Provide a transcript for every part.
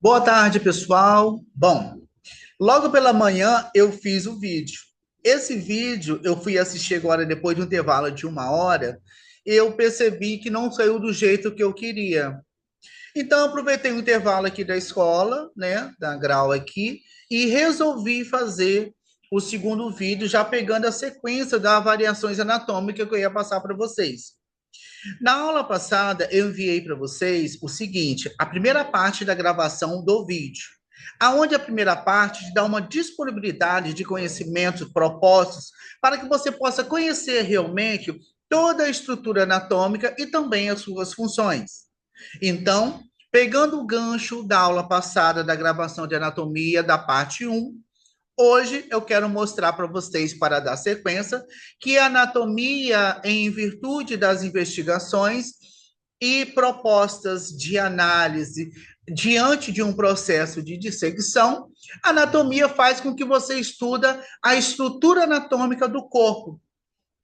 Boa tarde, pessoal. Bom, logo pela manhã eu fiz o vídeo. Esse vídeo eu fui assistir agora depois de um intervalo de 1 hora. Eu percebi que não saiu do jeito que eu queria. Então, eu aproveitei o intervalo aqui da escola, né, da Grau aqui, e resolvi fazer o segundo vídeo, já pegando a sequência das variações anatômicas que eu ia passar para vocês. Na aula passada, eu enviei para vocês o seguinte: a primeira parte da gravação do vídeo, aonde a primeira parte te dá uma disponibilidade de conhecimentos propostos para que você possa conhecer realmente toda a estrutura anatômica e também as suas funções. Então, pegando o gancho da aula passada da gravação de anatomia da parte um, hoje eu quero mostrar para vocês, para dar sequência, que a anatomia, em virtude das investigações e propostas de análise diante de um processo de dissecção, a anatomia faz com que você estuda a estrutura anatômica do corpo.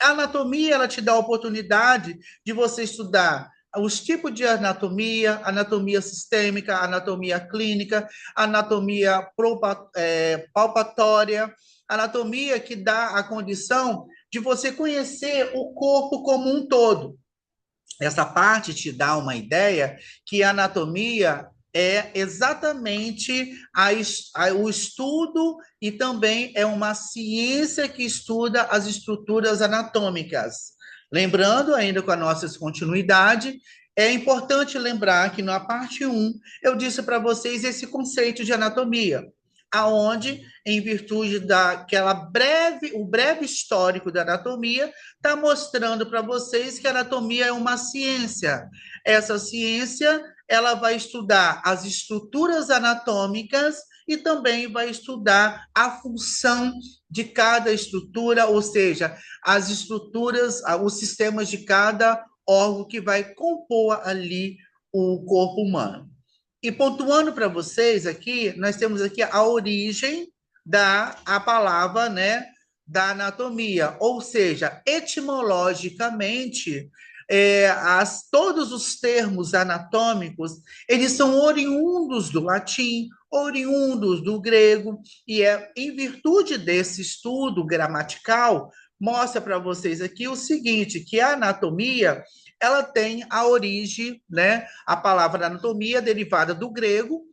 A anatomia, ela te dá a oportunidade de você estudar os tipos de anatomia, anatomia sistêmica, anatomia clínica, anatomia palpatória, anatomia que dá a condição de você conhecer o corpo como um todo. Essa parte te dá uma ideia que a anatomia é exatamente o estudo e também é uma ciência que estuda as estruturas anatômicas. Lembrando, ainda com a nossa continuidade, é importante lembrar que na parte um eu disse para vocês esse conceito de anatomia, aonde, em virtude o breve histórico da anatomia, está mostrando para vocês que a anatomia é uma ciência. Essa ciência, ela vai estudar as estruturas anatômicas e também vai estudar a função de cada estrutura, ou seja, as estruturas, os sistemas de cada órgão que vai compor ali o corpo humano. E pontuando para vocês aqui, nós temos aqui a origem da a palavra, né, da anatomia, ou seja, etimologicamente, todos os termos anatômicos, eles são oriundos do latim, oriundos do grego, e é em virtude desse estudo gramatical, mostra para vocês aqui o seguinte, que a anatomia, ela tem a origem, né, a palavra anatomia derivada do grego,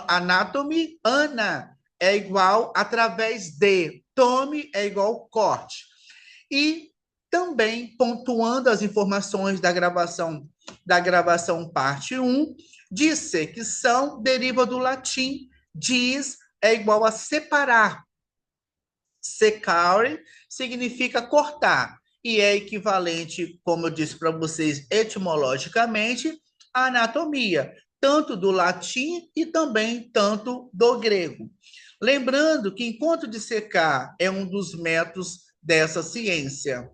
anatomy, ana, é igual através de, tome é igual corte. E também pontuando as informações da gravação parte um, dissecção deriva do latim, dis é igual a separar. Secare significa cortar e é equivalente, como eu disse para vocês, etimologicamente, à anatomia, tanto do latim e também tanto do grego. Lembrando que enquanto dissecar é um dos métodos dessa ciência.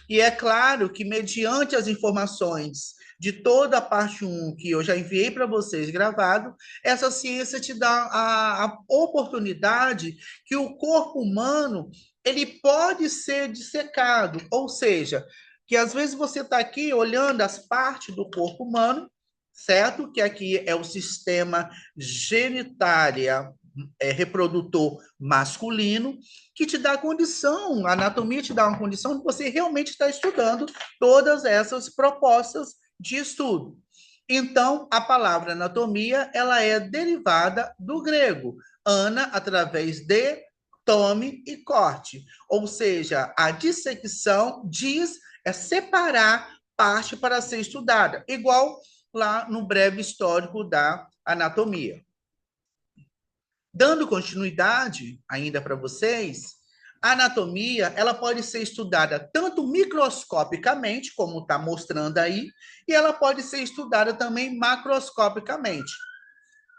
E é claro que, mediante as informações de toda a parte um que eu já enviei para vocês gravado, essa ciência te dá a oportunidade que o corpo humano ele pode ser dissecado, ou seja, que às vezes você está aqui olhando as partes do corpo humano, certo? Que aqui é o sistema genitália reprodutor masculino, que te dá a condição, a anatomia te dá uma condição de você realmente estar estudando todas essas propostas de estudo. Então, a palavra anatomia, ela é derivada do grego, ana, através de, tome e corte. Ou seja, a dissecção diz é separar parte para ser estudada, igual lá no breve histórico da anatomia. Dando continuidade ainda para vocês, a anatomia ela pode ser estudada tanto microscopicamente, como está mostrando aí, e ela pode ser estudada também macroscopicamente.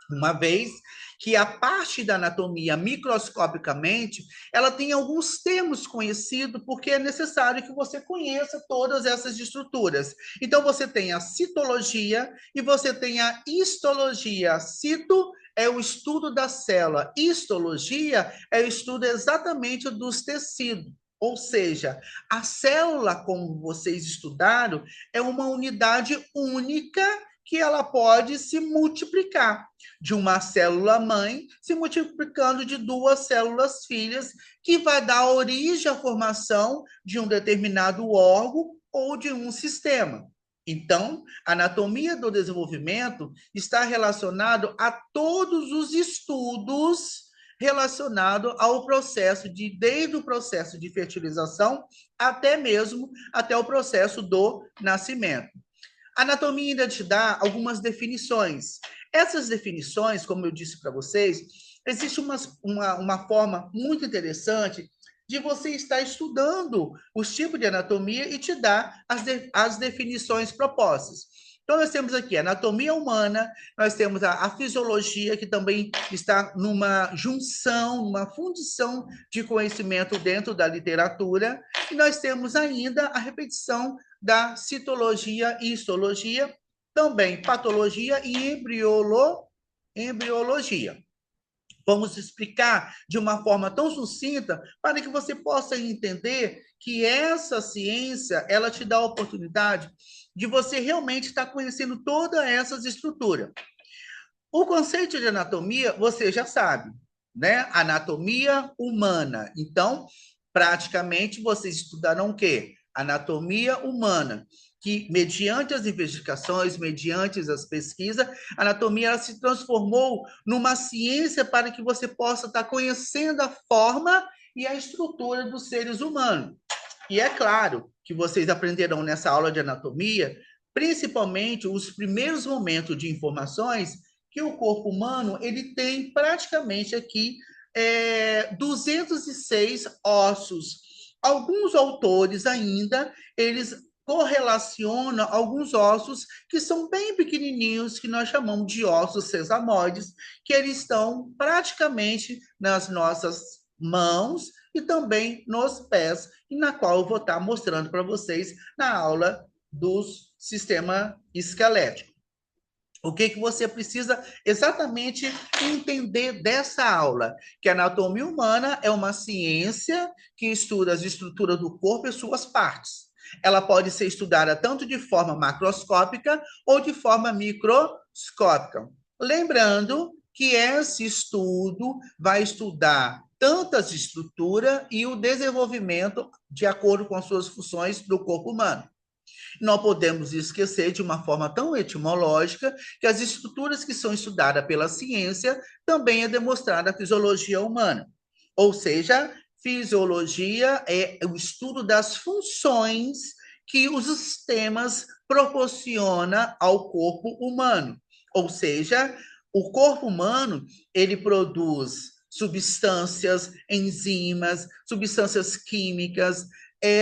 Uma vez que a parte da anatomia microscopicamente, ela tem alguns termos conhecidos, porque é necessário que você conheça todas essas estruturas. Então, você tem a citologia e você tem a histologia. Cito é o estudo da célula, histologia é o estudo exatamente dos tecidos. Ou seja, a célula, como vocês estudaram, é uma unidade única que ela pode se multiplicar de uma célula mãe, se multiplicando de duas células filhas, que vai dar origem à formação de um determinado órgão ou de um sistema. Então, a anatomia do desenvolvimento está relacionado a todos os estudos relacionados ao processo desde o processo de fertilização até o processo do nascimento. A anatomia ainda te dá algumas definições. Essas definições, como eu disse para vocês, existe uma forma muito interessante de você estar estudando os tipos de anatomia e te dar as definições propostas. Então, nós temos aqui a anatomia humana, nós temos a fisiologia, que também está numa junção, numa fundição de conhecimento dentro da literatura, e nós temos ainda a repetição da citologia e histologia, também patologia e embriologia. Vamos explicar de uma forma tão sucinta para que você possa entender que essa ciência, ela te dá a oportunidade de você realmente estar conhecendo todas essas estruturas. O conceito de anatomia, você já sabe, né? Anatomia humana. Então, praticamente, vocês estudaram o quê? Anatomia humana, que mediante as investigações, mediante as pesquisas, a anatomia ela se transformou numa ciência para que você possa estar conhecendo a forma e a estrutura dos seres humanos. E é claro que vocês aprenderão nessa aula de anatomia, principalmente os primeiros momentos de informações que o corpo humano ele tem praticamente aqui 206 ossos. Alguns autores ainda, eles correlacionam alguns ossos que são bem pequenininhos, que nós chamamos de ossos sesamoides, que eles estão praticamente nas nossas mãos e também nos pés, e na qual eu vou estar mostrando para vocês na aula do sistema esquelético. O que você precisa exatamente entender dessa aula? Que a anatomia humana é uma ciência que estuda as estruturas do corpo e suas partes. Ela pode ser estudada tanto de forma macroscópica ou de forma microscópica. Lembrando que esse estudo vai estudar tanto as estruturas e o desenvolvimento de acordo com as suas funções do corpo humano. Não podemos esquecer, de uma forma tão etimológica, que as estruturas que são estudadas pela ciência também é demonstrada a fisiologia humana. Ou seja, fisiologia é o estudo das funções que os sistemas proporcionam ao corpo humano. Ou seja, o corpo humano, ele produz substâncias, enzimas, substâncias químicas,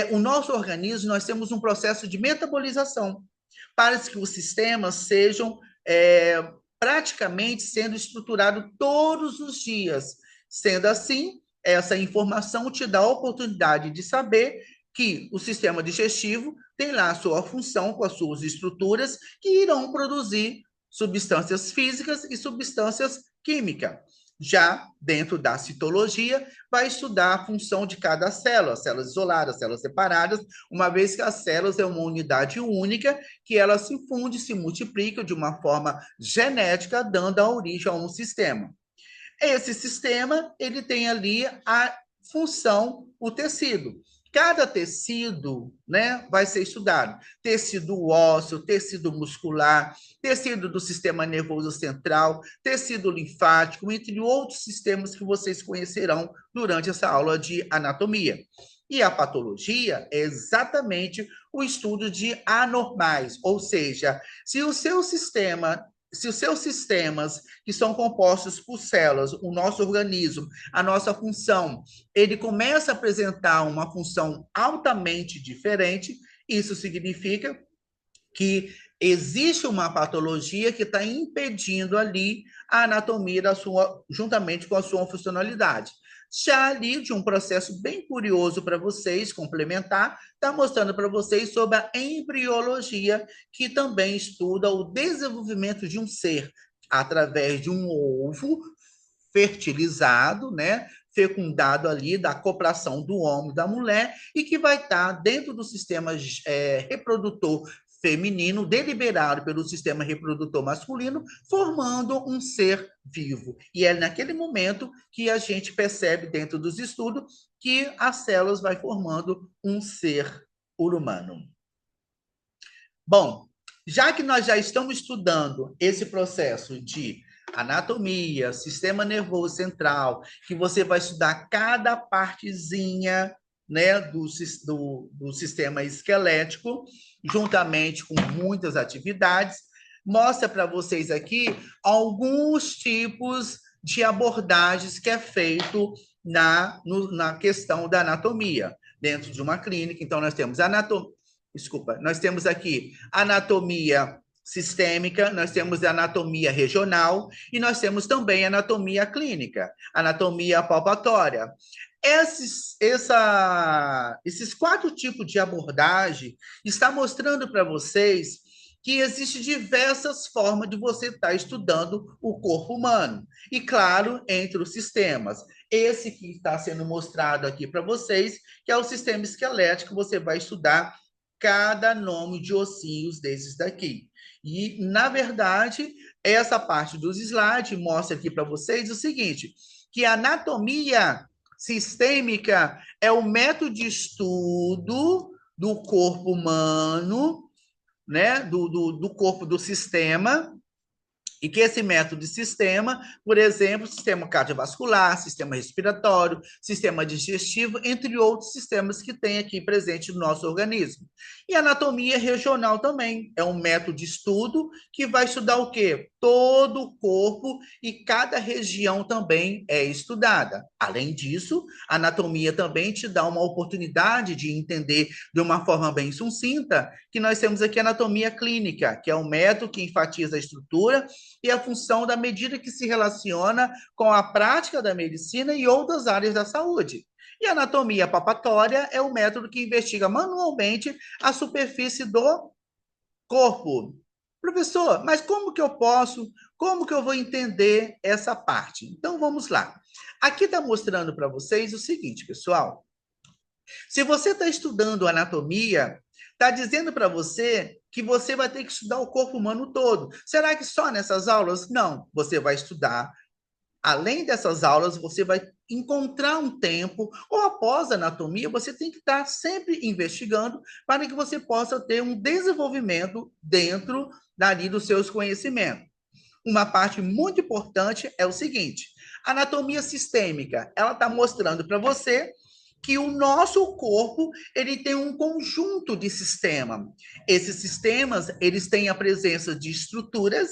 o nosso organismo, nós temos um processo de metabolização para que os sistemas sejam praticamente sendo estruturados todos os dias. Sendo assim, essa informação te dá a oportunidade de saber que o sistema digestivo tem lá a sua função com as suas estruturas que irão produzir substâncias físicas e substâncias químicas. Já dentro da citologia, vai estudar a função de cada célula, células isoladas, células separadas, uma vez que as células é uma unidade única, que ela se funde, se multiplica de uma forma genética, dando a origem a um sistema. Esse sistema, ele tem ali a função, o tecido. Cada tecido, né, vai ser estudado. Tecido ósseo, tecido muscular, tecido do sistema nervoso central, tecido linfático, entre outros sistemas que vocês conhecerão durante essa aula de anatomia. E a patologia é exatamente o estudo de anormais, ou seja, se os seus sistemas que são compostos por células, o nosso organismo, a nossa função, ele começa a apresentar uma função altamente diferente, isso significa que existe uma patologia que está impedindo ali a anatomia juntamente com a sua funcionalidade. Já ali, de um processo bem curioso para vocês, complementar, está mostrando para vocês sobre a embriologia, que também estuda o desenvolvimento de um ser através de um ovo fertilizado, né? Fecundado ali da acoplação do homem e da mulher, e que vai estar dentro do sistema reprodutor feminino deliberado pelo sistema reprodutor masculino, formando um ser vivo. E é naquele momento que a gente percebe dentro dos estudos que as células vai formando um ser humano. Bom, já que nós já estamos estudando esse processo de anatomia, sistema nervoso central, que você vai estudar cada partezinha, né, do sistema esquelético, juntamente com muitas atividades, mostra para vocês aqui alguns tipos de abordagens que é feito na questão da anatomia, dentro de uma clínica. Então, nós temos aqui anatomia sistêmica, nós temos anatomia regional e nós temos também anatomia clínica, anatomia palpatória. Esses 4 tipos de abordagem está mostrando para vocês que existem diversas formas de você estar estudando o corpo humano. E, claro, entre os sistemas. Esse que está sendo mostrado aqui para vocês, que é o sistema esquelético, você vai estudar cada nome de ossinhos desses daqui. E, na verdade, essa parte dos slides mostra aqui para vocês o seguinte, que a anatomia sistêmica é o método de estudo do corpo humano, né, do corpo do sistema, e que esse método de sistema, por exemplo, sistema cardiovascular, sistema respiratório, sistema digestivo, entre outros sistemas que tem aqui presente no nosso organismo. E anatomia regional também é um método de estudo que vai estudar o quê? Todo o corpo e cada região também é estudada. Além disso, a anatomia também te dá uma oportunidade de entender de uma forma bem sucinta que nós temos aqui a anatomia clínica, que é um método que enfatiza a estrutura e a função da medida que se relaciona com a prática da medicina e outras áreas da saúde. E a anatomia palpatória é o método que investiga manualmente a superfície do corpo. Professor, mas como que eu vou entender essa parte? Então, vamos lá. Aqui está mostrando para vocês o seguinte, pessoal. Se você está estudando anatomia, está dizendo para você que você vai ter que estudar o corpo humano todo. Será que só nessas aulas? Não, você vai estudar. Além dessas aulas, você vai encontrar um tempo, ou após a anatomia, você tem que estar sempre investigando para que você possa ter um desenvolvimento dentro dali dos seus conhecimentos. Uma parte muito importante é o seguinte, a anatomia sistêmica, ela está mostrando para você que o nosso corpo ele tem um conjunto de sistemas. Esses sistemas eles têm a presença de estruturas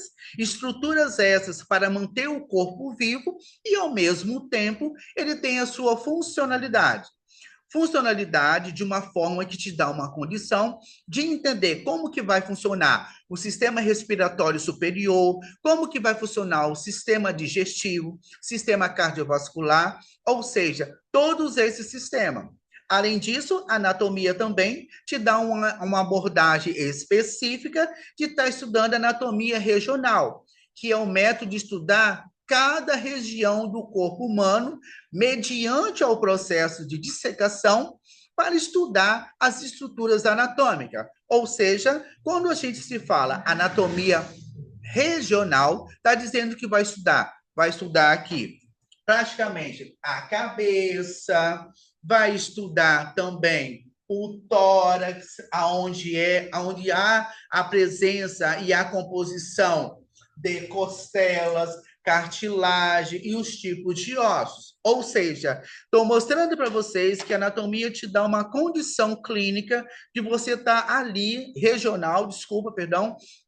essas para manter o corpo vivo e, ao mesmo tempo, ele tem a sua funcionalidade. Funcionalidade de uma forma que te dá uma condição de entender como que vai funcionar o sistema respiratório superior, como que vai funcionar o sistema digestivo, sistema cardiovascular, ou seja, todos esses sistemas. Além disso, a anatomia também te dá uma abordagem específica de estar estudando anatomia regional, que é o método de estudar cada região do corpo humano, mediante ao processo de dissecação, para estudar as estruturas anatômicas. Ou seja, quando a gente se fala anatomia regional, está dizendo que vai estudar aqui praticamente a cabeça, vai estudar também o tórax, onde há a presença e a composição de costelas, cartilagem e os tipos de ossos. Ou seja, estou mostrando para vocês que a anatomia te dá uma condição clínica de você estar ali,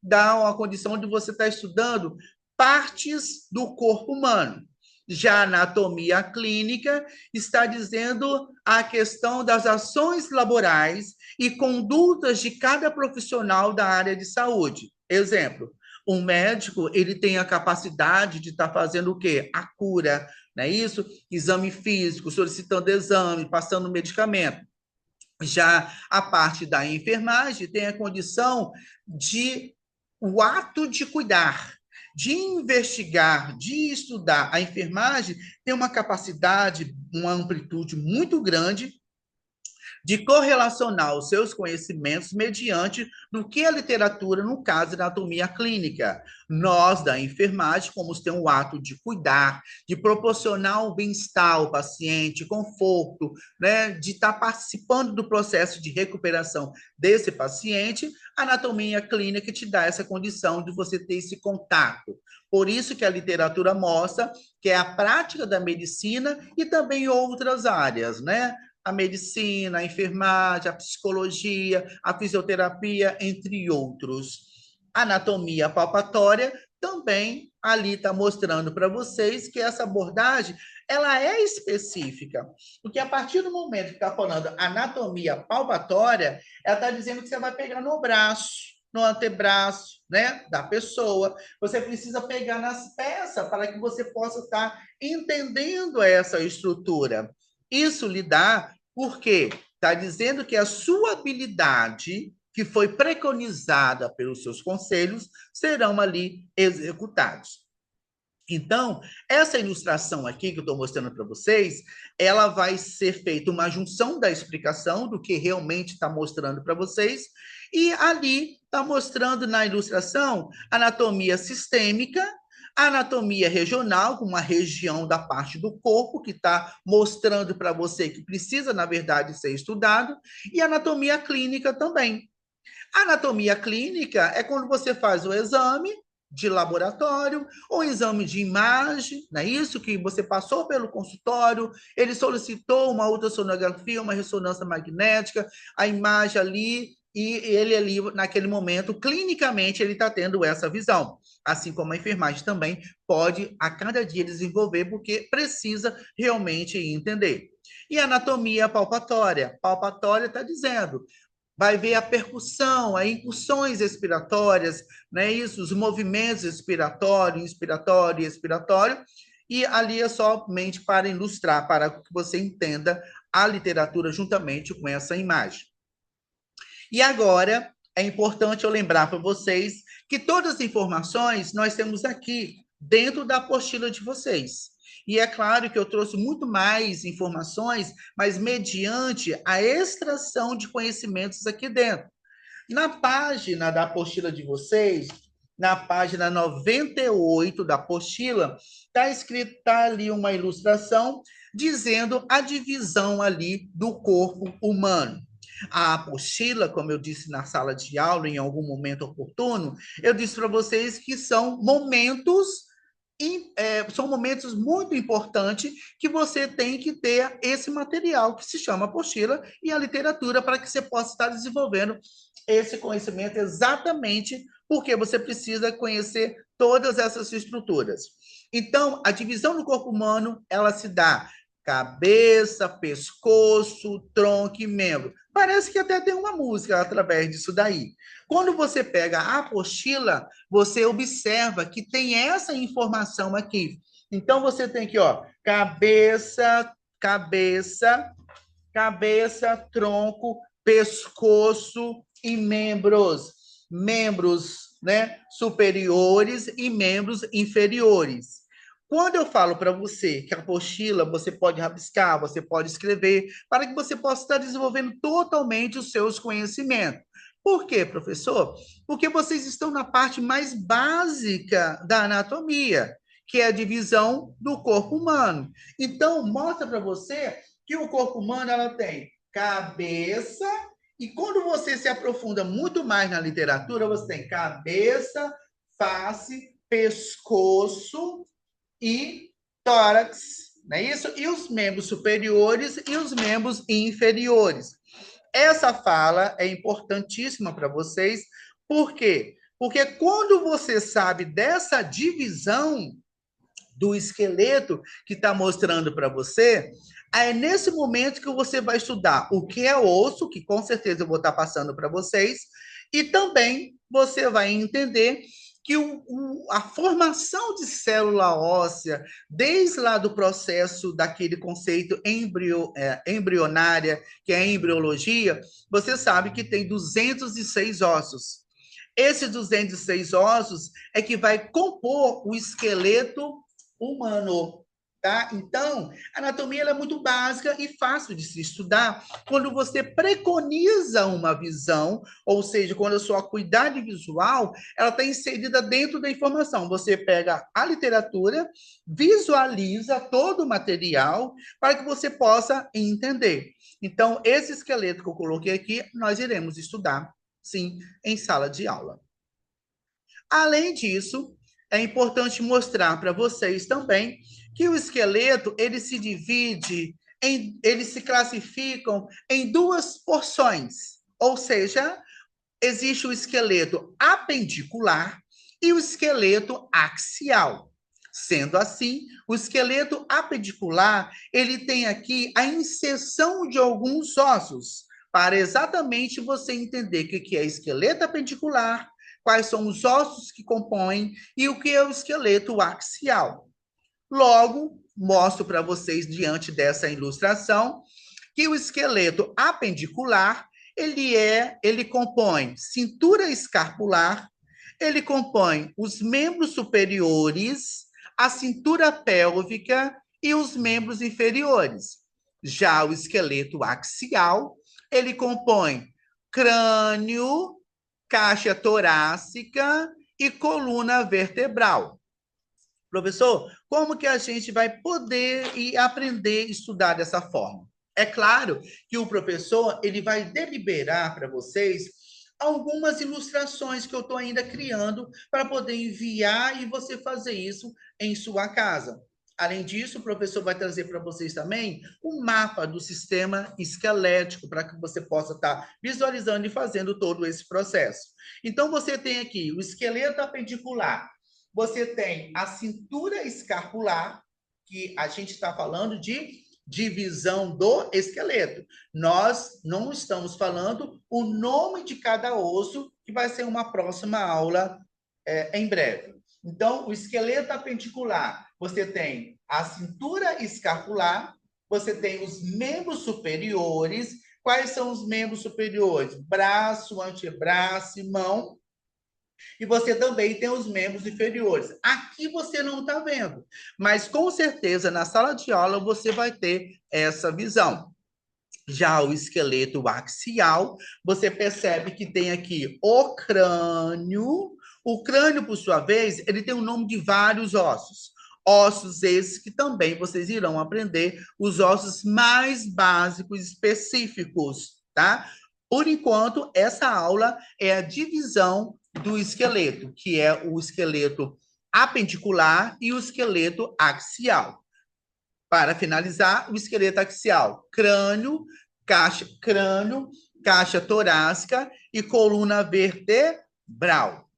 dá uma condição de você estar estudando partes do corpo humano. Já a anatomia clínica está dizendo a questão das ações laborais e condutas de cada profissional da área de saúde. Exemplo, um médico, ele tem a capacidade de estar fazendo o quê? A cura, não é isso? Exame físico, solicitando exame, passando medicamento. Já a parte da enfermagem tem a condição de o ato de cuidar, de investigar, de estudar. A enfermagem tem uma capacidade, uma amplitude muito grande de correlacionar os seus conhecimentos mediante no que a literatura, no caso, anatomia clínica. Nós, da enfermagem, vamos ter um ato de cuidar, de proporcionar o bem-estar ao paciente, conforto, né, de estar participando do processo de recuperação desse paciente. A anatomia clínica te dá essa condição de você ter esse contato. Por isso que a literatura mostra que é a prática da medicina e também outras áreas, né? A medicina, a enfermagem, a psicologia, a fisioterapia, entre outros. A anatomia palpatória também ali está mostrando para vocês que essa abordagem ela é específica, porque a partir do momento que está falando anatomia palpatória, ela está dizendo que você vai pegar no braço, no antebraço, né, da pessoa. Você precisa pegar nas peças para que você possa estar entendendo essa estrutura. Isso lhe dá, porque está dizendo que a sua habilidade que foi preconizada pelos seus conselhos serão ali executados. Então, essa ilustração aqui que eu estou mostrando para vocês, ela vai ser feita uma junção da explicação do que realmente está mostrando para vocês, e ali está mostrando na ilustração anatomia sistêmica, anatomia regional, com uma região da parte do corpo que está mostrando para você que precisa, na verdade, ser estudado, e anatomia clínica também. A anatomia clínica é quando você faz o exame de laboratório ou exame de imagem, não é isso? Que você passou pelo consultório, ele solicitou uma ultrassonografia, uma ressonância magnética, a imagem ali, e ele ali, naquele momento, clinicamente, ele está tendo essa visão. Assim como a enfermagem também pode, a cada dia, desenvolver, porque precisa realmente entender. E a anatomia palpatória? Palpatória está dizendo, vai ver a percussão, as incursões expiratórias, né? Isso, os movimentos expiratório, inspiratório e expiratório, e ali é somente para ilustrar, para que você entenda a literatura juntamente com essa imagem. E agora, é importante eu lembrar para vocês que todas as informações nós temos aqui dentro da apostila de vocês. E é claro que eu trouxe muito mais informações, mas mediante a extração de conhecimentos aqui dentro. Na página da apostila de vocês, na página 98 da apostila, está escrito, tá ali uma ilustração dizendo a divisão ali do corpo humano. A apostila, como eu disse na sala de aula, em algum momento oportuno, eu disse para vocês que são momentos muito importantes que você tem que ter esse material que se chama apostila e a literatura para que você possa estar desenvolvendo esse conhecimento exatamente porque você precisa conhecer todas essas estruturas. Então, a divisão do corpo humano, ela se dá cabeça, pescoço, tronco e membro. Parece que até tem uma música através disso daí. Quando você pega a apostila, você observa que tem essa informação aqui. Então, você tem aqui, ó, cabeça, cabeça, cabeça, tronco, pescoço e membros. Membros, né, superiores e membros inferiores. Quando eu falo para você que a apostila você pode rabiscar, você pode escrever, para que você possa estar desenvolvendo totalmente os seus conhecimentos. Por quê, professor? Porque vocês estão na parte mais básica da anatomia, que é a divisão do corpo humano. Então, mostra para você que o corpo humano ela tem cabeça, e quando você se aprofunda muito mais na literatura, você tem cabeça, face, pescoço e tórax, não é isso? E os membros superiores e os membros inferiores. Essa fala é importantíssima para vocês, por quê? Porque quando você sabe dessa divisão do esqueleto que está mostrando para você, é nesse momento que você vai estudar o que é osso, que com certeza eu vou estar passando para vocês, e também você vai entender que a formação de célula óssea, desde lá do processo daquele conceito embrionária, que é a embriologia, você sabe que tem 206 ossos. Esses 206 ossos é que vai compor o esqueleto humano. Tá? Então, a anatomia ela é muito básica e fácil de se estudar quando você preconiza uma visão, ou seja, quando a sua acuidade visual ela está inserida dentro da informação. Você pega a literatura, visualiza todo o material para que você possa entender. Então, esse esqueleto que eu coloquei aqui, nós iremos estudar, sim, em sala de aula. Além disso, é importante mostrar para vocês também que o esqueleto ele se divide eles se classificam em duas porções, ou seja, existe o esqueleto apendicular e o esqueleto axial. Sendo assim, o esqueleto apendicular ele tem aqui a inserção de alguns ossos para exatamente você entender o que é esqueleto apendicular, quais são os ossos que compõem e o que é o esqueleto axial. Logo, mostro para vocês, diante dessa ilustração, que o esqueleto apendicular, ele compõe cintura escapular, ele compõe os membros superiores, a cintura pélvica e os membros inferiores. Já o esqueleto axial, ele compõe crânio, caixa torácica e coluna vertebral. Professor, como que a gente vai poder e aprender a estudar dessa forma? É claro que o professor ele vai deliberar para vocês algumas ilustrações que eu estou ainda criando para poder enviar e você fazer isso em sua casa. Além disso, o professor vai trazer para vocês também um mapa do sistema esquelético para que você possa estar visualizando e fazendo todo esse processo. Então, você tem aqui o esqueleto apendicular, você tem a cintura escapular, que a gente está falando de divisão do esqueleto. Nós não estamos falando o nome de cada osso, que vai ser uma próxima aula em breve. Então, o esqueleto apendicular, você tem a cintura escapular, você tem os membros superiores. Quais são os membros superiores? Braço, antebraço e mão. E você também tem os membros inferiores. Aqui você não está vendo, mas com certeza na sala de aula você vai ter essa visão. Já o esqueleto axial, você percebe que tem aqui o crânio. O crânio, por sua vez, ele tem o nome de vários ossos. Ossos esses que também vocês irão aprender, os ossos mais básicos específicos, tá? Por enquanto, essa aula é a divisão do esqueleto, que é o esqueleto apendicular e o esqueleto axial. Para finalizar, o esqueleto axial, crânio, caixa torácica e coluna vertebral.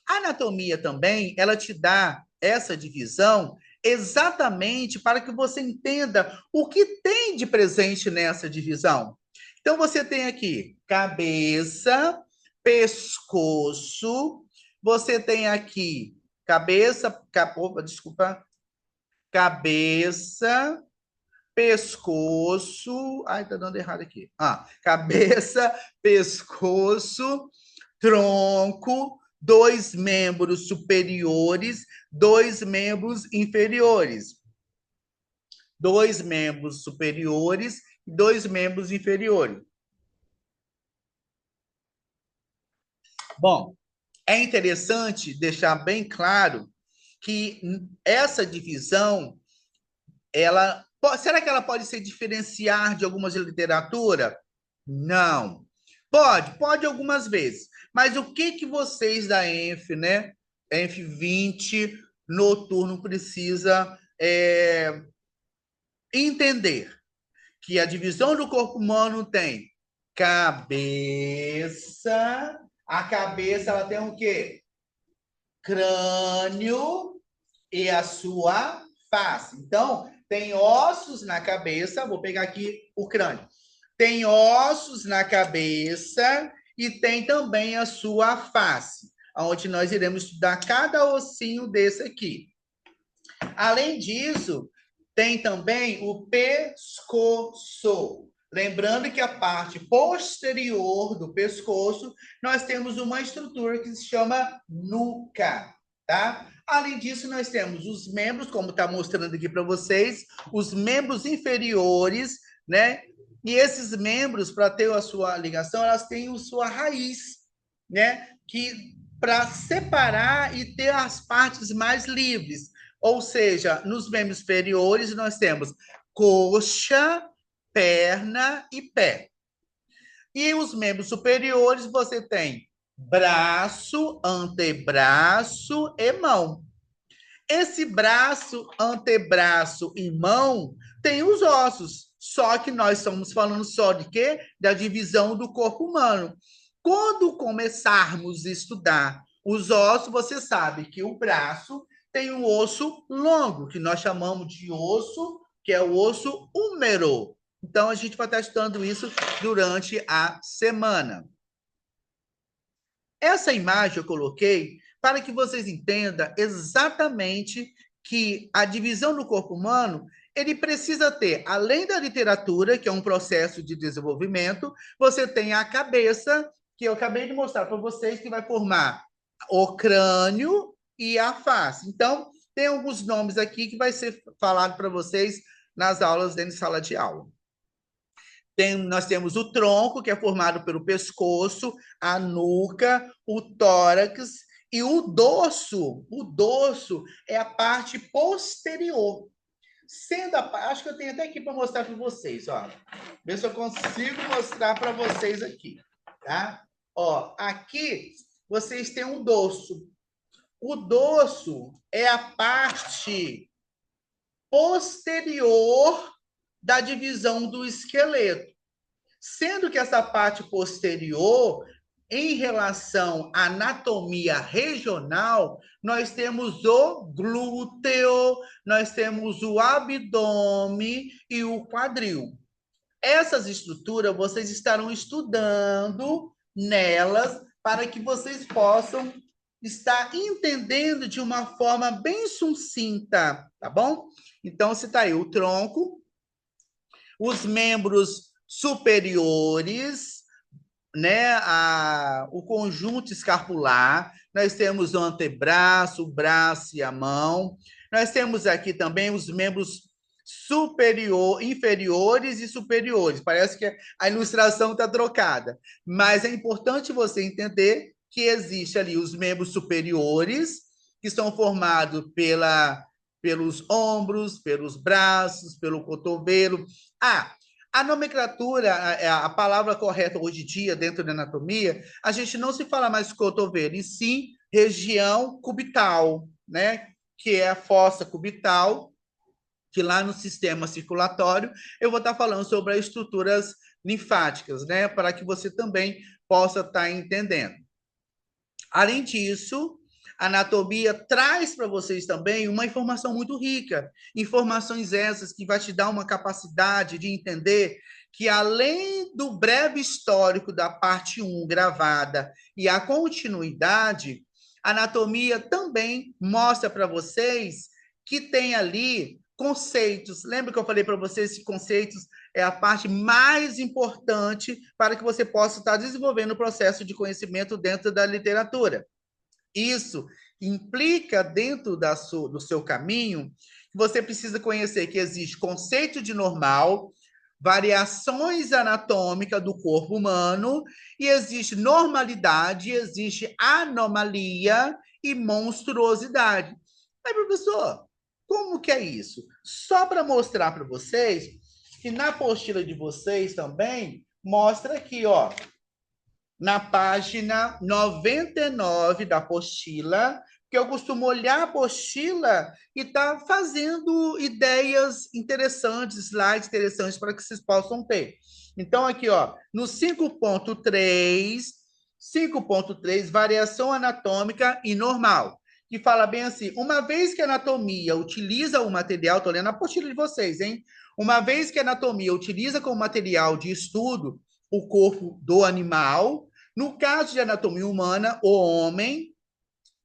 A anatomia também, ela te dá essa divisão exatamente para que você entenda o que tem de presente nessa divisão. Então, você tem aqui cabeça, pescoço, você tem aqui cabeça, pescoço. Ai, tá dando errado aqui. Cabeça, pescoço, tronco, dois membros superiores, dois membros inferiores. Dois membros superiores e dois membros inferiores. Bom, é interessante deixar bem claro que essa divisão, será que ela pode se diferenciar de algumas de literatura? Não. Pode algumas vezes. Mas o que vocês da ENF, né? ENF 20, noturno, precisa entender? Que a divisão do corpo humano tem cabeça. A cabeça, ela tem o quê? Crânio e a sua face. Então, tem ossos na cabeça. Vou pegar aqui o crânio. Tem ossos na cabeça e tem também a sua face, onde nós iremos estudar cada ossinho desse aqui. Além disso, tem também o pescoço. Lembrando que a parte posterior do pescoço, nós temos uma estrutura que se chama nuca, tá? Além disso, nós temos os membros, como está mostrando aqui para vocês, os membros inferiores, né? E esses membros, para ter a sua ligação, elas têm a sua raiz, né? Que para separar e ter as partes mais livres. Ou seja, nos membros inferiores nós temos coxa, perna e pé. E os membros superiores você tem braço, antebraço e mão. Esse braço, antebraço e mão tem os ossos, só que nós estamos falando só de quê? Da divisão do corpo humano. Quando começarmos a estudar os ossos, você sabe que o braço tem um osso longo, que nós chamamos de osso, que é o osso húmero. Então, a gente vai estar estudando isso durante a semana. Essa imagem eu coloquei para que vocês entendam exatamente que a divisão do corpo humano, ele precisa ter, além da literatura, que é um processo de desenvolvimento, você tem a cabeça, que eu acabei de mostrar para vocês, que vai formar o crânio e a face. Então, tem alguns nomes aqui que vai ser falado para vocês nas aulas dentro de sala de aula. Nós temos o tronco, que é formado pelo pescoço, a nuca, o tórax e o dorso. O dorso é a parte posterior. Sendo acho que eu tenho até aqui para mostrar para vocês, ó. Ver se eu consigo mostrar para vocês aqui, tá? Ó, aqui vocês têm um dorso. O dorso é a parte posterior da divisão do esqueleto. Sendo que essa parte posterior, em relação à anatomia regional, nós temos o glúteo, nós temos o abdômen e o quadril. Essas estruturas vocês estarão estudando nelas para que vocês possam estar entendendo de uma forma bem sucinta, tá bom? Então, se tá aí o tronco, os membros superiores, né, o conjunto escapular, nós temos o antebraço, o braço e a mão, nós temos aqui também os membros inferiores e superiores, parece que a ilustração está trocada, mas é importante você entender que existe ali os membros superiores, que são formados pelos ombros, pelos braços, pelo cotovelo. A nomenclatura, a palavra correta hoje em dia, dentro da anatomia, a gente não se fala mais cotovelo, e sim região cubital, né? Que é a fossa cubital, que lá no sistema circulatório eu vou estar falando sobre as estruturas linfáticas, né? Para que você também possa estar entendendo. Além disso, a anatomia traz para vocês também uma informação muito rica, informações essas que vai te dar uma capacidade de entender que, além do breve histórico da parte 1 gravada e a continuidade, a anatomia também mostra para vocês que tem ali conceitos. Lembra que eu falei para vocês que conceitos é a parte mais importante para que você possa estar desenvolvendo o processo de conhecimento dentro da literatura. Isso implica dentro do seu caminho que você precisa conhecer que existe conceito de normal, variações anatômicas do corpo humano, e existe normalidade, existe anomalia e monstruosidade. Mas, professor, como que é isso? Só para mostrar para vocês que na apostila de vocês também mostra aqui, ó, na página 99 da apostila, que eu costumo olhar a apostila e tá fazendo ideias interessantes, slides interessantes para que vocês possam ter. Então, aqui, ó, no 5.3, variação anatômica e normal, que fala bem assim, uma vez que a anatomia utiliza o material, estou lendo a apostila de vocês, hein? Uma vez que a anatomia utiliza como material de estudo o corpo do animal, no caso de anatomia humana, o homem,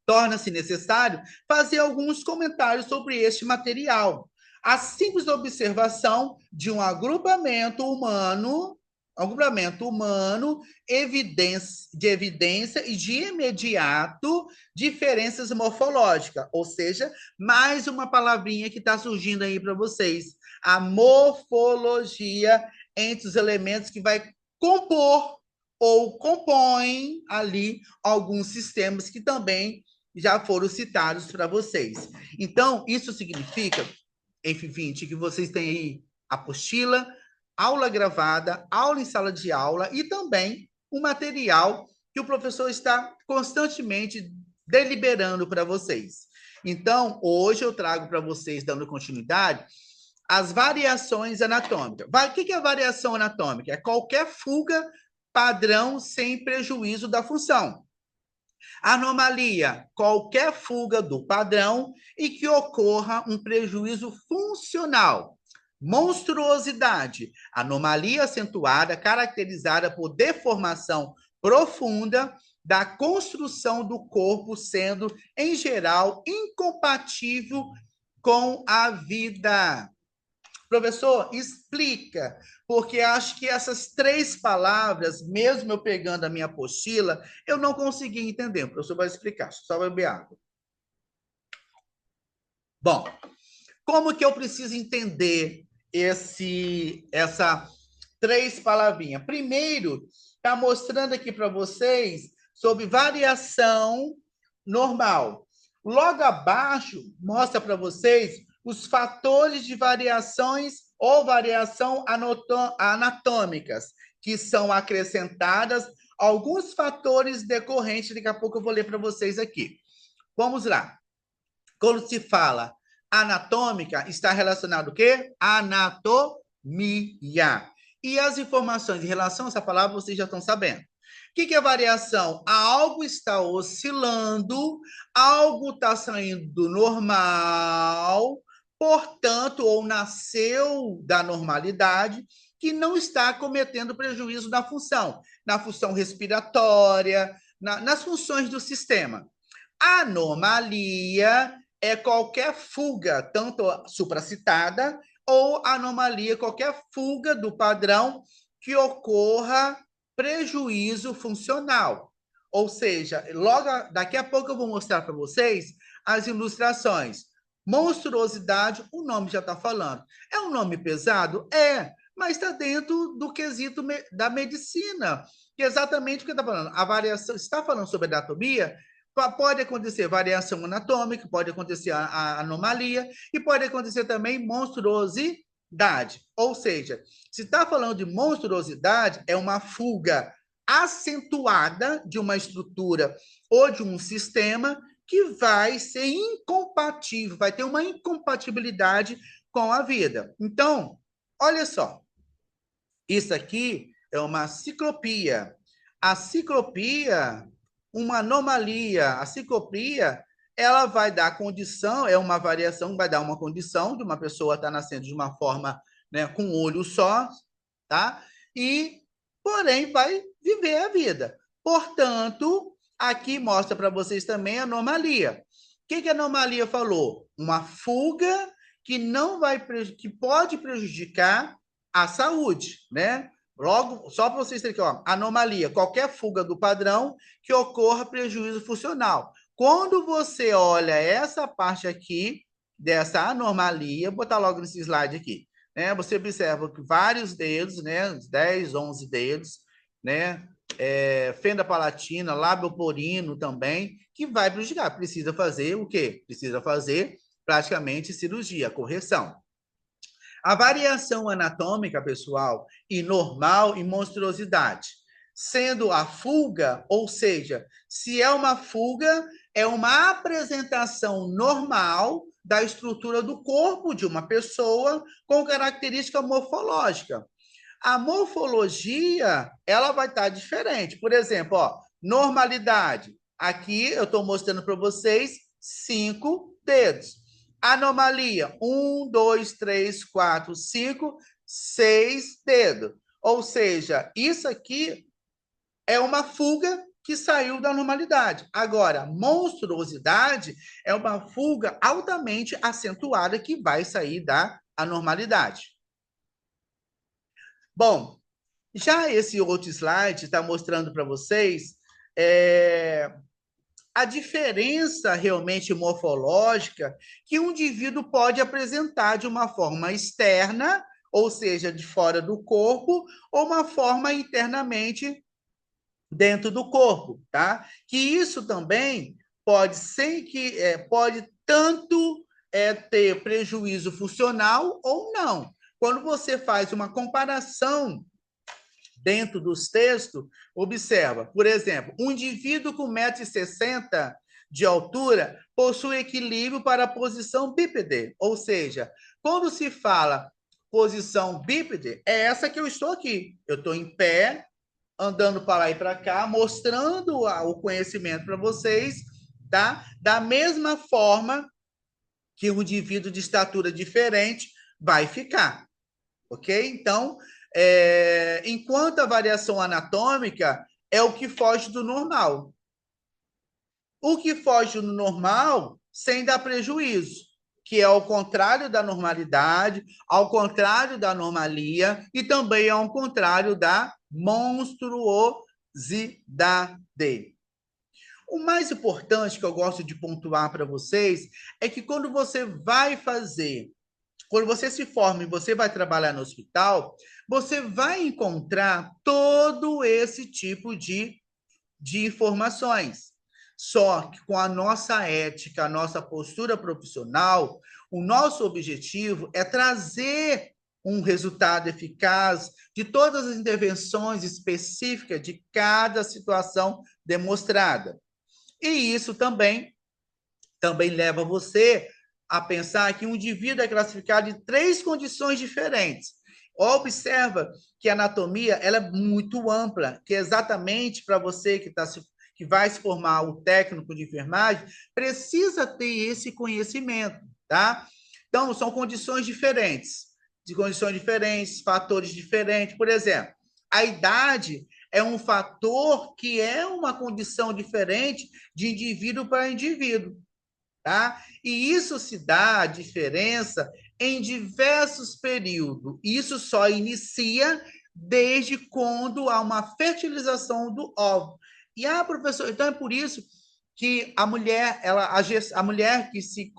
torna-se necessário fazer alguns comentários sobre este material. A simples observação de um agrupamento humano, Acoplamento humano, de evidência e de imediato diferenças morfológicas, ou seja, mais uma palavrinha que está surgindo aí para vocês, a morfologia entre os elementos que vai compor ou compõem ali alguns sistemas que também já foram citados para vocês. Então, isso significa, F20, que vocês têm aí apostila, aula gravada, aula em sala de aula e também um material que o professor está constantemente deliberando para vocês. Então, hoje eu trago para vocês, dando continuidade, as variações anatômicas. O que é variação anatômica? É qualquer fuga padrão sem prejuízo da função. Anomalia, qualquer fuga do padrão e que ocorra um prejuízo funcional. Monstruosidade, anomalia acentuada caracterizada por deformação profunda da construção do corpo, sendo, em geral, incompatível com a vida. Professor, explica, porque acho que essas três palavras, mesmo eu pegando a minha apostila, eu não consegui entender. O professor vai explicar, só beber água. Bom, como que eu preciso entender essa três palavrinhas? Primeiro, está mostrando aqui para vocês sobre variação normal. Logo abaixo, mostra para vocês os fatores de variações ou variação anatômicas, que são acrescentadas alguns fatores decorrentes, daqui a pouco eu vou ler para vocês aqui. Vamos lá. Quando se fala anatômica, está relacionado o quê? Anatomia. E as informações em relação a essa palavra, vocês já estão sabendo. O que é variação? Algo está oscilando, algo está saindo do normal, portanto, ou nasceu da normalidade, que não está cometendo prejuízo na função respiratória, nas funções do sistema. Anomalia é qualquer fuga, tanto supracitada, ou anomalia, qualquer fuga do padrão que ocorra prejuízo funcional. Ou seja, logo daqui a pouco eu vou mostrar para vocês as ilustrações. Monstruosidade, o nome já está falando. É um nome pesado? É, mas está dentro do quesito da medicina, que é exatamente o que está falando. A variação, está falando sobre anatomia, pode acontecer variação anatômica, pode acontecer a anomalia e pode acontecer também monstruosidade. Ou seja, se está falando de monstruosidade, é uma fuga acentuada de uma estrutura ou de um sistema que vai ser incompatível, vai ter uma incompatibilidade com a vida. Então, olha só, isso aqui é uma ciclopia. A ciclopia, uma anomalia, a ciclopia, ela vai dar condição, é uma variação, vai dar uma condição de uma pessoa estar nascendo de uma forma, né, com um olho só, tá? E, porém, vai viver a vida. Portanto, aqui mostra para vocês também a anomalia. O que a anomalia falou? Uma fuga que não vai, que pode prejudicar a saúde, né? Logo, só para vocês terem aqui, ó, anomalia, qualquer fuga do padrão que ocorra prejuízo funcional. Quando você olha essa parte aqui, dessa anomalia, vou botar logo nesse slide aqui, né? Você observa que vários dedos, né? 10, 11 dedos, né? Fenda palatina, lábio porino também, que vai prejudicar. Precisa fazer o quê? Precisa fazer praticamente cirurgia, correção. A variação anatômica, pessoal, e normal e monstruosidade, sendo a fuga, ou seja, se é uma fuga, é uma apresentação normal da estrutura do corpo de uma pessoa com característica morfológica. A morfologia, ela vai estar diferente. Por exemplo, ó, normalidade. Aqui eu estou mostrando para vocês 5 dedos. Anomalia, 1, 2, 3, 4, 5, 6 dedos. Ou seja, isso aqui é uma fuga que saiu da normalidade. Agora, monstruosidade é uma fuga altamente acentuada que vai sair da anormalidade. Bom, Já esse outro slide está mostrando para vocês é, a diferença realmente morfológica que um indivíduo pode apresentar de uma forma externa, ou seja, de fora do corpo, ou uma forma internamente dentro do corpo, tá? Que isso também pode ser que pode tanto ter prejuízo funcional ou não. Quando você faz uma comparação dentro dos textos, observa, por exemplo, um indivíduo com 1,60 m de altura possui equilíbrio para a posição bípede, ou seja, quando se fala posição bípede, é essa que eu estou aqui. Eu estou em pé, andando para lá e para cá, mostrando o conhecimento para vocês, tá? Da mesma forma que um indivíduo de estatura diferente vai ficar, ok? Então, enquanto a variação anatômica é o que foge do normal. O que foge do normal sem dar prejuízo, que é ao contrário da normalidade, ao contrário da normalia e também ao contrário da monstruosidade. O mais importante que eu gosto de pontuar para vocês é que quando você vai fazer, quando você se forma e você vai trabalhar no hospital, você vai encontrar todo esse tipo de informações. Só que com a nossa ética, a nossa postura profissional, o nosso objetivo é trazer um resultado eficaz de todas as intervenções específicas de cada situação demonstrada. E isso também leva você a pensar que um indivíduo é classificado em 3 condições diferentes. Observa que a anatomia ela é muito ampla, que é exatamente para você que vai se formar o técnico de enfermagem, precisa ter esse conhecimento, tá? Então, são condições diferentes, fatores diferentes. Por exemplo, a idade é um fator que é uma condição diferente de indivíduo para indivíduo, tá? E isso se dá a diferença em diversos períodos. Isso só inicia desde quando há uma fertilização do óvulo. E professor, então é por isso que a mulher, a mulher que se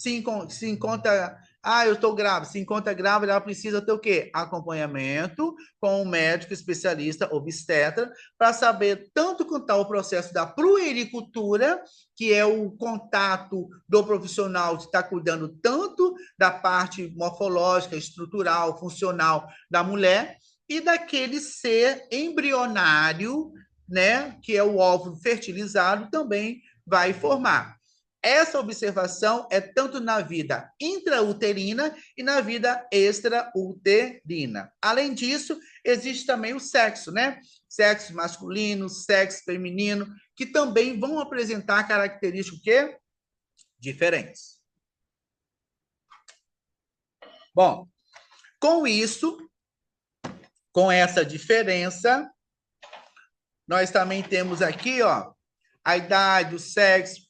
encontra, eu estou grávida, se encontra grávida, ela precisa ter o quê? Acompanhamento com um médico especialista obstetra para saber tanto quanto está o processo da puericultura, que é o contato do profissional de estar cuidando tanto da parte morfológica, estrutural, funcional da mulher e daquele ser embrionário, né, que é o óvulo fertilizado, também vai formar. Essa observação é tanto na vida intrauterina e na vida extrauterina. Além disso, existe também o sexo, né? Sexo masculino, sexo feminino, que também vão apresentar características quê? Diferentes. Bom, com isso, com essa diferença, nós também temos aqui, ó, a idade, o sexo,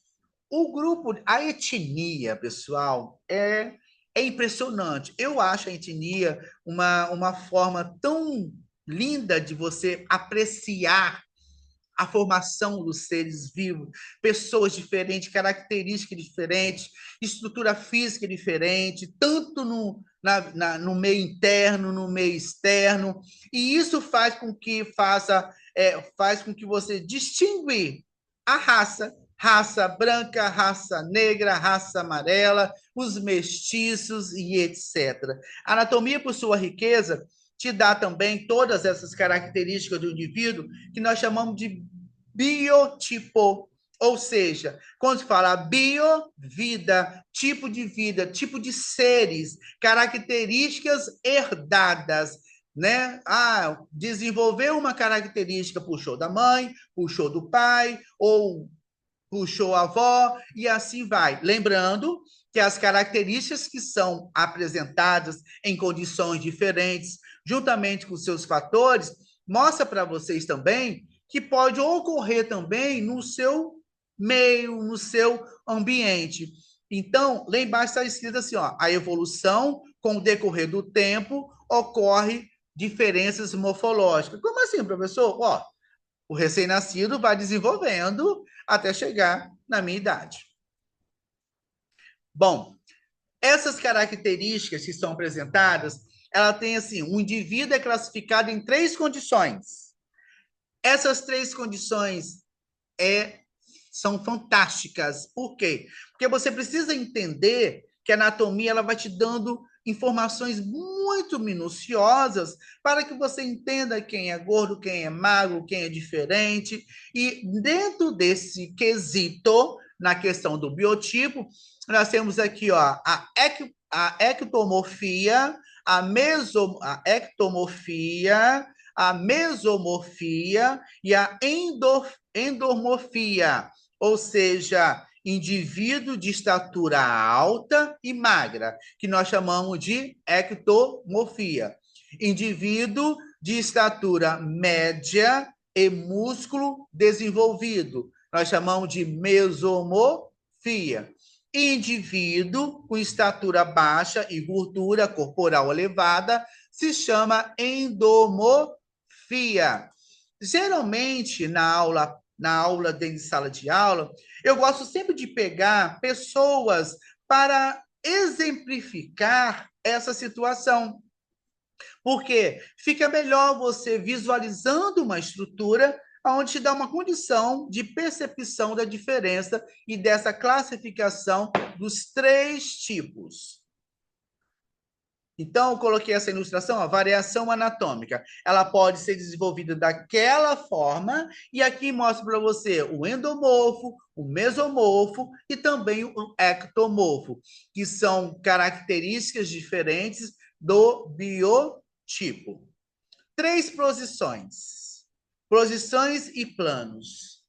o grupo, a etnia, pessoal, é impressionante. Eu acho a etnia uma forma tão linda de você apreciar a formação dos seres vivos, pessoas diferentes, características diferentes, estrutura física diferente, tanto no meio interno, no meio externo, e isso faz com que você distinguir a raça branca, raça negra, raça amarela, os mestiços e etc. A anatomia, por sua riqueza, te dá também todas essas características do indivíduo que nós chamamos de biotipo. Ou seja, quando se fala bio, vida, tipo de seres, características herdadas, né? Desenvolveu uma característica, puxou da mãe, puxou do pai, ou puxou a avó, e assim vai. Lembrando que as características que são apresentadas em condições diferentes, juntamente com seus fatores, mostra para vocês também que pode ocorrer também no seu meio, no seu ambiente. Então, lá embaixo está escrito assim, ó, a evolução com o decorrer do tempo ocorre diferenças morfológicas. Como assim, professor? Ó, o recém-nascido vai desenvolvendo até chegar na minha idade. Bom, essas características que são apresentadas, ela tem assim, um indivíduo é classificado em 3 condições. Essas 3 condições são fantásticas. Por quê? Porque você precisa entender que a anatomia ela vai te dando informações muito minuciosas para que você entenda quem é gordo, quem é magro, quem é diferente. E dentro desse quesito, na questão do biotipo, nós temos aqui ó, a ectomorfia, a ectomorfia, a mesomorfia e a endomorfia, ou seja, indivíduo de estatura alta e magra, que nós chamamos de ectomorfia. Indivíduo de estatura média e músculo desenvolvido, nós chamamos de mesomorfia. Indivíduo com estatura baixa e gordura corporal elevada se chama endomorfia. Geralmente, na aula dentro de sala de aula, eu gosto sempre de pegar pessoas para exemplificar essa situação. Porque fica melhor você visualizando uma estrutura onde te dá uma condição de percepção da diferença e dessa classificação dos 3 tipos. Então, eu coloquei essa ilustração, a variação anatômica. Ela pode ser desenvolvida daquela forma, e aqui mostra para você o endomorfo, o mesomorfo e também o ectomorfo, que são características diferentes do biotipo. 3 posições. Posições e planos.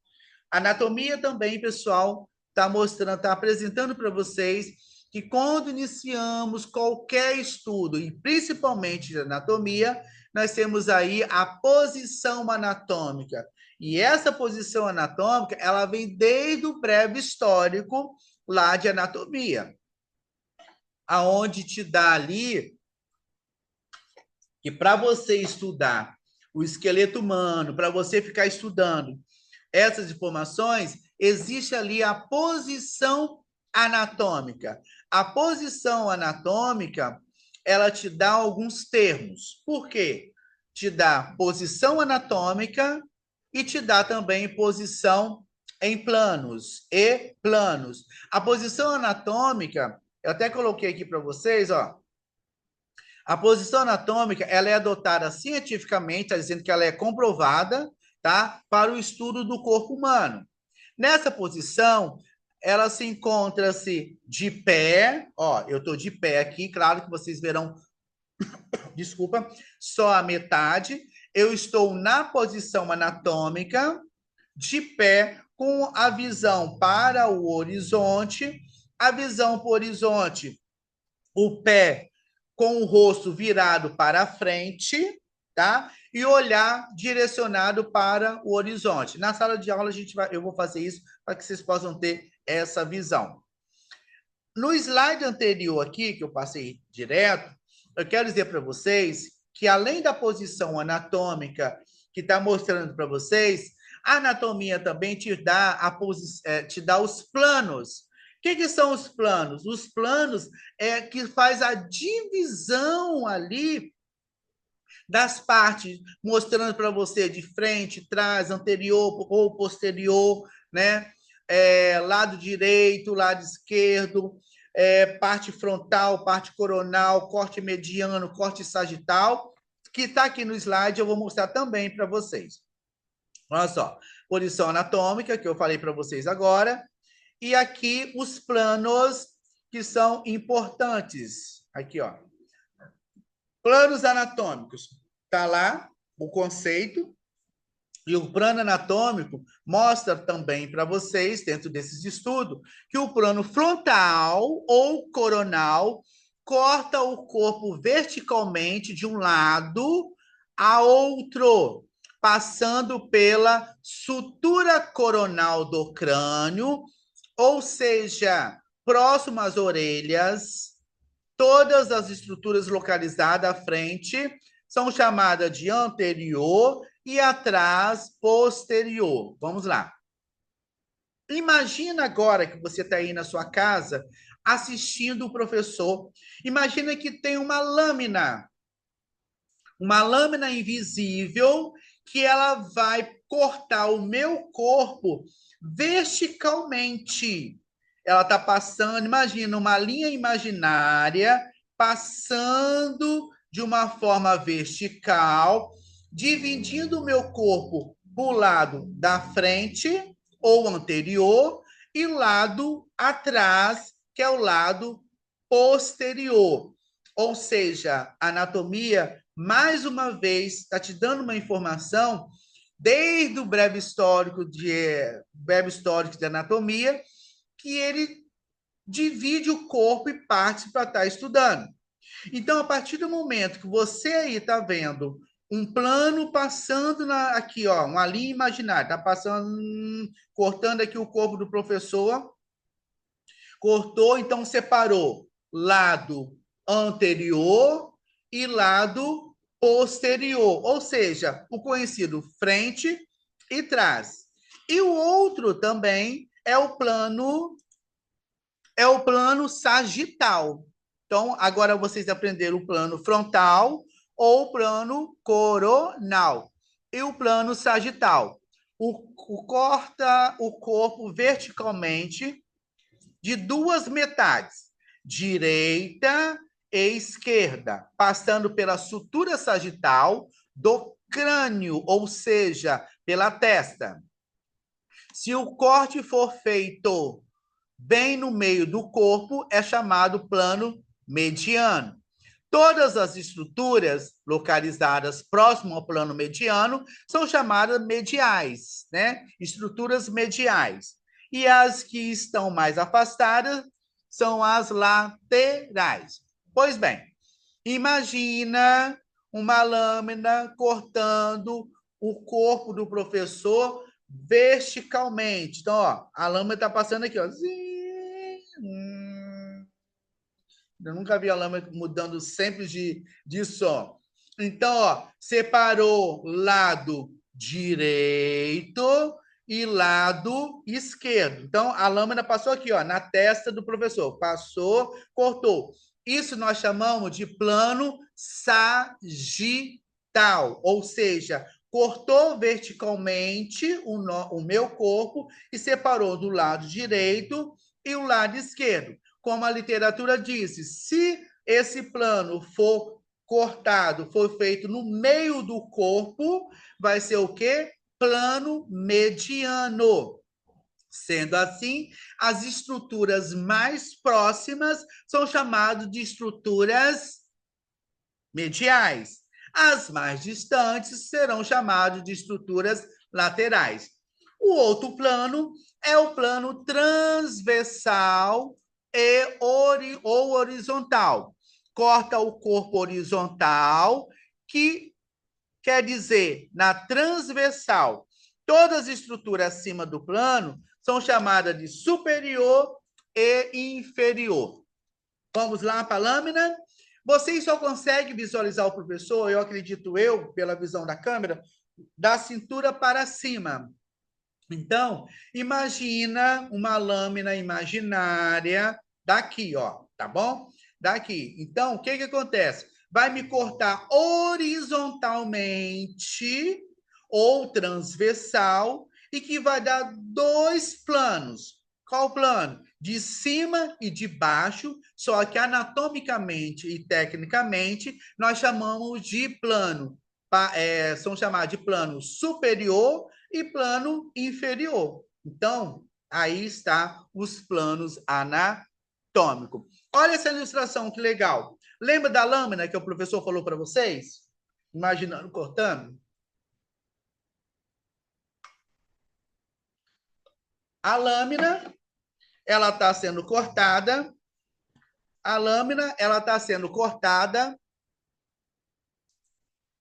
Anatomia também, pessoal, está apresentando para vocês que quando iniciamos qualquer estudo, e principalmente de anatomia, nós temos aí a posição anatômica. E essa posição anatômica, ela vem desde o breve histórico lá de anatomia, aonde te dá ali que para você estudar o esqueleto humano, para você ficar estudando essas informações, existe ali a posição anatômica. A posição anatômica, ela te dá alguns termos. Por quê? Te dá posição anatômica e te dá também posição em planos e planos. A posição anatômica, eu até coloquei aqui para vocês, ó. A posição anatômica, ela é adotada cientificamente, está dizendo que ela é comprovada, tá? Para o estudo do corpo humano. Nessa posição, ela se encontra-se de pé, ó, eu estou de pé aqui, claro que vocês verão, desculpa, só a metade. Eu estou na posição anatômica, de pé, com a visão para o horizonte, a visão para o horizonte, o pé com o rosto virado para a frente, tá? E olhar direcionado para o horizonte. Na sala de aula eu vou fazer isso para que vocês possam ter essa visão. No slide anterior aqui, que eu passei direto, eu quero dizer para vocês que além da posição anatômica que está mostrando para vocês, a anatomia também te dá os planos. O que são os planos? Os planos é que faz a divisão ali das partes, mostrando para você de frente, trás, anterior ou posterior, né? Lado direito, lado esquerdo, parte frontal, parte coronal, corte mediano, corte sagital, que está aqui no slide, eu vou mostrar também para vocês. Olha só, posição anatômica, que eu falei para vocês agora, e aqui os planos que são importantes. Aqui, ó. Planos anatômicos. Está lá o conceito. E o plano anatômico mostra também para vocês, dentro desses estudos, que o plano frontal ou coronal corta o corpo verticalmente de um lado a outro, passando pela sutura coronal do crânio, ou seja, próximo às orelhas, todas as estruturas localizadas à frente são chamadas de anterior e atrás posterior. Vamos lá. Imagina agora que você está aí na sua casa assistindo o professor. Imagina que tem uma lâmina invisível que ela vai cortar o meu corpo verticalmente. Ela está passando, imagina, uma linha imaginária passando de uma forma vertical, dividindo o meu corpo para o lado da frente ou anterior e lado atrás, que é o lado posterior. Ou seja, a anatomia, mais uma vez, está te dando uma informação desde o breve histórico de anatomia, que ele divide o corpo em partes para estar estudando. Então, a partir do momento que você aí está vendo um plano passando aqui, ó, uma linha imaginária, está passando, cortando aqui o corpo do professor, cortou, então separou lado anterior e lado posterior, ou seja, o conhecido frente e trás. E o outro também é o plano sagital. Então, agora vocês aprenderam o plano frontal ou o plano coronal. E o plano sagital. Corta o corpo verticalmente de duas metades, direita e esquerda, passando pela sutura sagital do crânio, ou seja, pela testa. Se o corte for feito bem no meio do corpo, é chamado plano mediano. Todas as estruturas localizadas próximo ao plano mediano são chamadas mediais, né? Estruturas mediais. E as que estão mais afastadas são as laterais. Pois bem, imagina uma lâmina cortando o corpo do professor verticalmente. Então, ó, a lâmina está passando aqui, ó. Eu nunca vi a lâmina mudando sempre de som. Então, ó, separou lado direito e lado esquerdo. Então, a lâmina passou aqui, ó, na testa do professor. Passou, cortou. Isso nós chamamos de plano sagital, ou seja, cortou verticalmente o meu corpo e separou do lado direito e o lado esquerdo. Como a literatura disse, se esse plano for cortado, for feito no meio do corpo, vai ser o quê? Plano mediano. Sendo assim, as estruturas mais próximas são chamadas de estruturas mediais. As mais distantes serão chamadas de estruturas laterais. O outro plano é o plano transversal ou horizontal. Corta o corpo horizontal, que quer dizer, na transversal, todas as estruturas acima do plano são chamadas de superior e inferior. Vamos lá para a lâmina? Vocês só conseguem visualizar o professor, eu acredito pela visão da câmera, da cintura para cima. Então, imagina uma lâmina imaginária daqui, ó, tá bom? Daqui. Então, o que acontece? Vai me cortar horizontalmente ou transversal e que vai dar dois planos. Qual plano? De cima e de baixo, só que anatomicamente e tecnicamente nós chamamos de plano. São chamados de plano superior e plano inferior. Então, aí está os planos anatômicos. Olha essa ilustração, que legal. Lembra da lâmina que o professor falou para vocês? Imaginando cortando? A lâmina, ela está sendo cortada. A lâmina, ela está sendo cortada.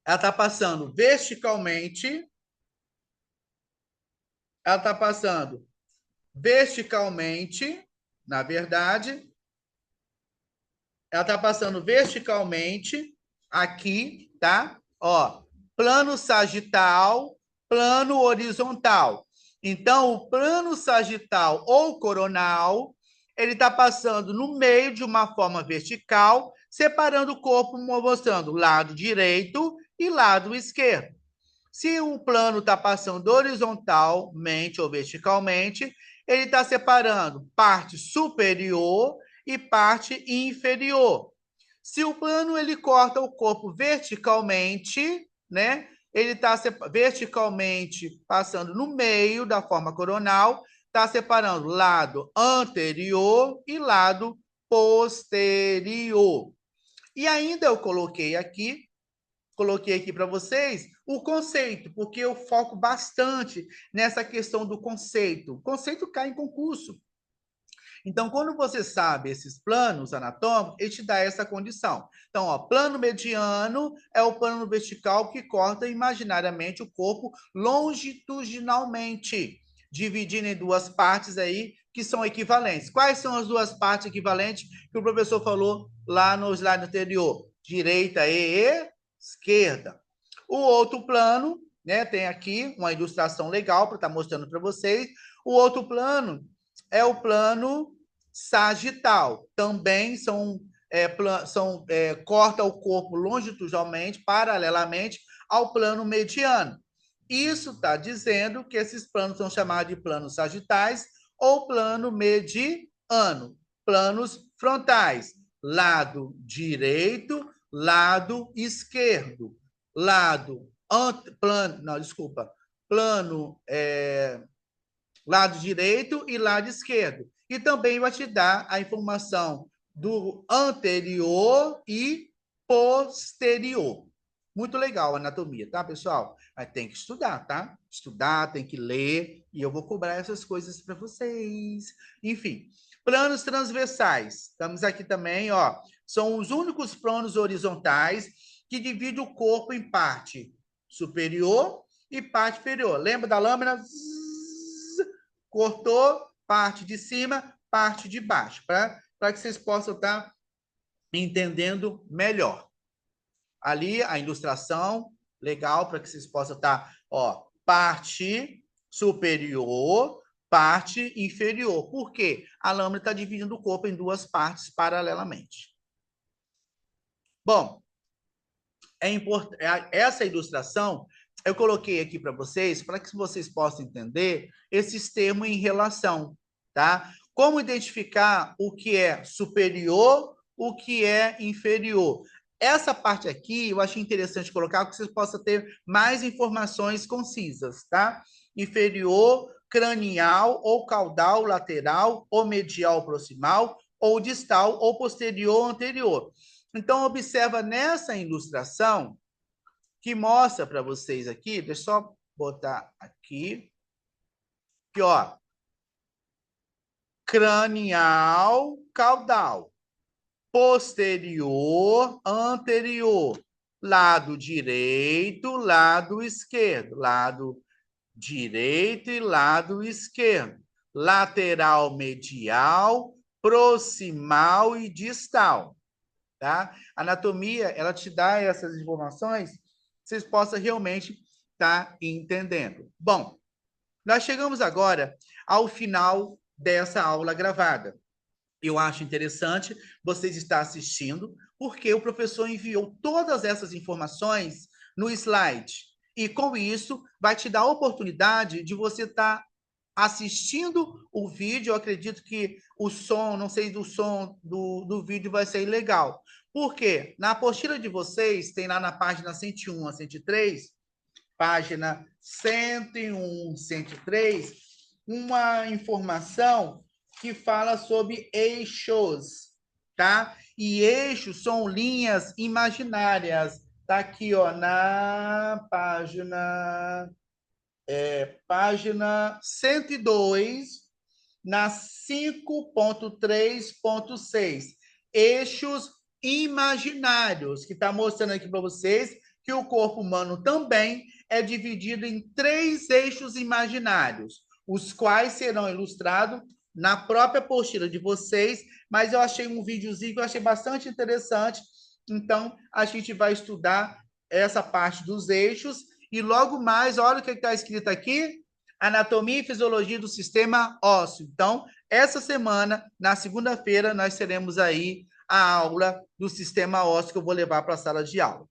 Ela está passando verticalmente. Ela está passando verticalmente, na verdade. Ela está passando verticalmente aqui, tá? Ó, plano sagital, plano horizontal. Então, o plano sagital ou coronal, ele está passando no meio de uma forma vertical, separando o corpo, mostrando lado direito e lado esquerdo. Se o plano está passando horizontalmente ou verticalmente, ele está separando parte superior e parte inferior. Se o plano ele corta o corpo verticalmente, né? Ele está verticalmente passando no meio da forma coronal, está separando lado anterior e lado posterior. E ainda eu coloquei aqui para vocês o conceito, porque eu foco bastante nessa questão do conceito. O conceito cai em concurso. Então, quando você sabe esses planos anatômicos, ele te dá essa condição. Então, ó, plano mediano é o plano vertical que corta imaginariamente o corpo longitudinalmente, dividindo em duas partes aí que são equivalentes. Quais são as duas partes equivalentes que o professor falou lá no slide anterior? Direita e esquerda. O outro plano, né, tem aqui uma ilustração legal para estar mostrando para vocês. O outro plano é o plano sagital. Também corta o corpo longitudinalmente, paralelamente ao plano mediano. Isso está dizendo que esses planos são chamados de planos sagitais ou plano mediano. Planos frontais, lado direito, lado esquerdo, plano lado direito e lado esquerdo. E também vai te dar a informação do anterior e posterior. Muito legal a anatomia, tá, pessoal? Mas tem que estudar, tá? Estudar, tem que ler, e eu vou cobrar essas coisas para vocês. Enfim, planos transversais. Estamos aqui também, ó. São os únicos planos horizontais que dividem o corpo em parte superior e parte inferior. Lembra da lâmina? Cortou parte de cima, parte de baixo, para que vocês possam estar entendendo melhor. Ali a ilustração, legal, para que vocês possam estar, ó, parte superior, parte inferior. Por quê? A lâmina está dividindo o corpo em duas partes paralelamente. Bom, essa ilustração eu coloquei aqui para vocês, para que vocês possam entender esses termos em relação, tá? Como identificar o que é superior, o que é inferior. Essa parte aqui eu achei interessante colocar, para que vocês possam ter mais informações concisas, tá? Inferior, cranial, ou caudal, lateral, ou medial, proximal, ou distal, ou posterior, anterior. Então, observa nessa ilustração que mostra para vocês aqui, deixa eu só botar aqui, que ó, cranial, caudal, posterior, anterior, lado direito, lado esquerdo, lado direito e lado esquerdo, lateral medial, proximal e distal, tá? A anatomia, ela te dá essas informações, vocês possam realmente estar entendendo. Bom, nós chegamos agora ao final dessa aula gravada. Eu acho interessante vocês estar assistindo, porque o professor enviou todas essas informações no slide. E com isso, vai te dar a oportunidade de você estar assistindo o vídeo. Eu acredito que o som, não sei do som do vídeo vai ser legal. Por quê? Na apostila de vocês, tem lá na página 101 a 103, página 101, 103, uma informação que fala sobre eixos, tá? E eixos são linhas imaginárias. Tá aqui, ó, na página 102, na 5.3.6. Eixos imaginários, que está mostrando aqui para vocês que o corpo humano também é dividido em 3 eixos imaginários, os quais serão ilustrados na própria apostila de vocês, mas eu achei um videozinho que eu achei bastante interessante, então a gente vai estudar essa parte dos eixos, e logo mais, olha o que está escrito aqui, anatomia e fisiologia do sistema ósseo. Então, essa semana, na segunda-feira, nós teremos aí a aula do sistema ósseo que eu vou levar para a sala de aula.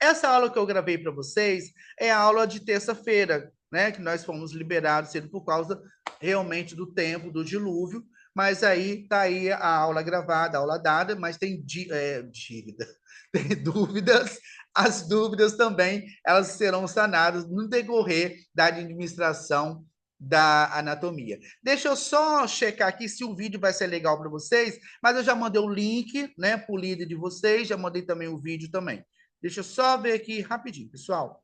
Essa aula que eu gravei para vocês é a aula de terça-feira, né? Que nós fomos liberados cedo por causa realmente do tempo, do dilúvio. Mas aí tá aí a aula gravada, a aula dada, mas tem dívida, tem dúvidas. As dúvidas também elas serão sanadas no decorrer da administração da anatomia. Deixa eu só checar aqui se o vídeo vai ser legal para vocês, mas eu já mandei o link, né, para o líder de vocês, já mandei também o vídeo também. Deixa eu só ver aqui rapidinho, pessoal.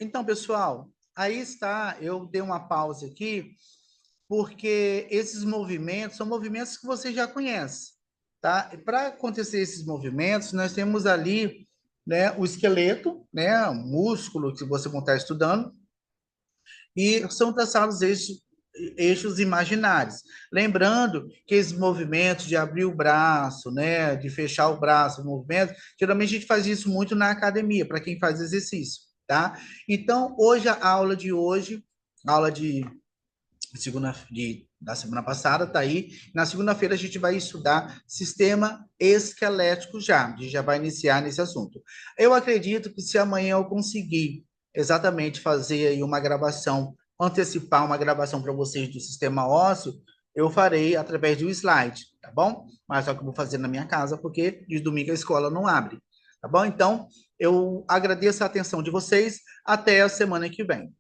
Então, pessoal, aí está, eu dei uma pausa aqui, porque esses movimentos são movimentos que você já conhece, tá? E para acontecer esses movimentos, nós temos ali, né, o esqueleto, né, o músculo que você vai estar estudando, e são traçados eixos imaginários. Lembrando que esses movimentos de abrir o braço, né, de fechar o braço, movimento, geralmente a gente faz isso muito na academia, para quem faz exercício, tá? Então, hoje, a aula de hoje, a aula da semana passada tá aí. Na segunda-feira a gente vai estudar sistema esquelético já. A gente já vai iniciar nesse assunto. Eu acredito que se amanhã eu conseguir exatamente fazer aí uma gravação, antecipar uma gravação para vocês do sistema ósseo, eu farei através do slide, tá bom? Mas só que eu vou fazer na minha casa, porque de domingo a escola não abre, tá bom? Então, eu agradeço a atenção de vocês. Até a semana que vem.